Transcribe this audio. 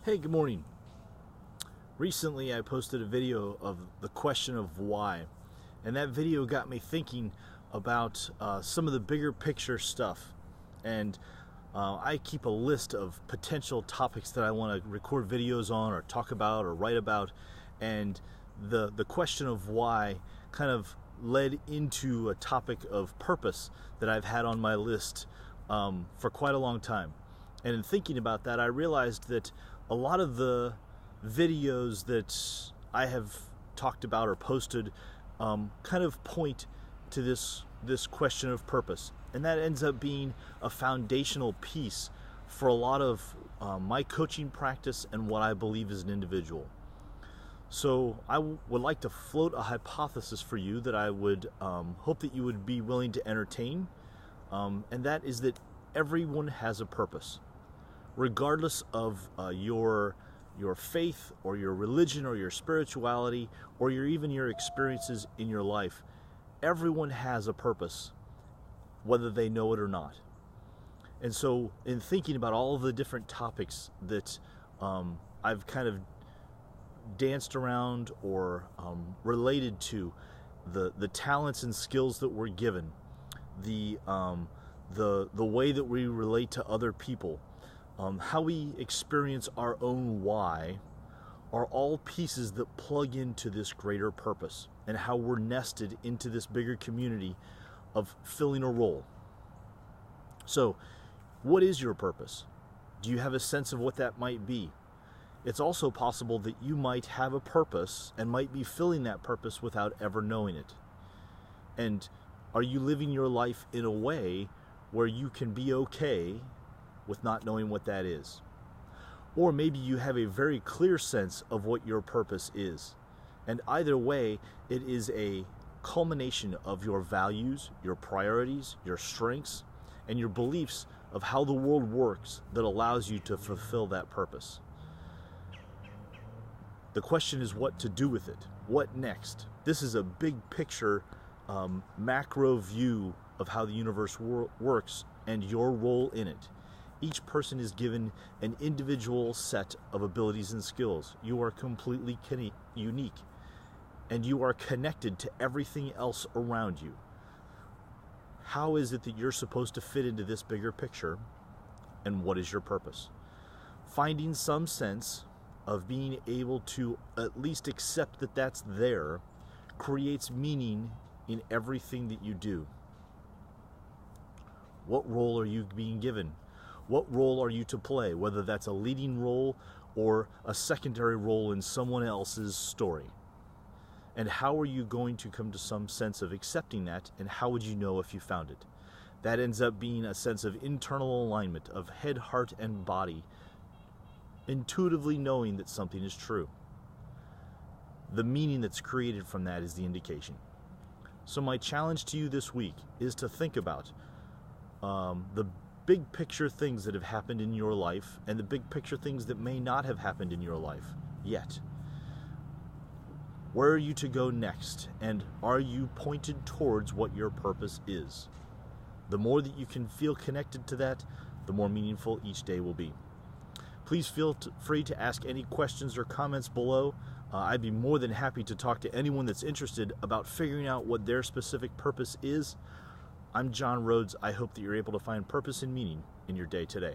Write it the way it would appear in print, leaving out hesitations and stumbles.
Hey, good morning. Recently I posted a video of the question of why, and that video got me thinking about some of the bigger picture stuff. And I keep a list of potential topics that I want to record videos on or talk about or write about, and the question of why kind of led into a topic of purpose that I've had on my list for quite a long time. And in thinking about that, I realized that a lot of the videos that I have talked about or posted kind of point to this question of purpose, and that ends up being a foundational piece for a lot of my coaching practice and what I believe as an individual. So I would like to float a hypothesis for you that I would hope that you would be willing to entertain, and that is that everyone has a purpose. Regardless of your faith or your religion or your spirituality or even your experiences in your life, everyone has a purpose, whether they know it or not. And so in thinking about all of the different topics that I've kind of danced around or related to, the talents and skills that we're given, the way that we relate to other people, how we experience our own why, are all pieces that plug into this greater purpose and how we're nested into this bigger community of filling a role. So, what is your purpose? Do you have a sense of what that might be? It's also possible that you might have a purpose and might be filling that purpose without ever knowing it. And are you living your life in a way where you can be okay with not knowing what that is? Or maybe you have a very clear sense of what your purpose is. And either way, it is a culmination of your values, your priorities, your strengths, and your beliefs of how the world works that allows you to fulfill that purpose. The question is what to do with it. What next? This is a big picture, macro view of how the universe works and your role in it. Each person is given an individual set of abilities and skills. You are completely unique, and you are connected to everything else around you. How is it that you're supposed to fit into this bigger picture, and what is your purpose? Finding some sense of being able to at least accept that that's there creates meaning in everything that you do. What role are you being given? What role are you to play, whether that's a leading role or a secondary role in someone else's story? And how are you going to come to some sense of accepting that, and how would you know if you found it? That ends up being a sense of internal alignment of head, heart, and body, intuitively knowing that something is true. The meaning that's created from that is the indication. So my challenge to you this week is to think about the big picture things that have happened in your life and the big picture things that may not have happened in your life yet. Where are you to go next, and are you pointed towards what your purpose is? The more that you can feel connected to that, the more meaningful each day will be. Please feel free to ask any questions or comments below. I'd be more than happy to talk to anyone that's interested about figuring out what their specific purpose is. I'm John Rhodes. I hope that you're able to find purpose and meaning in your day today.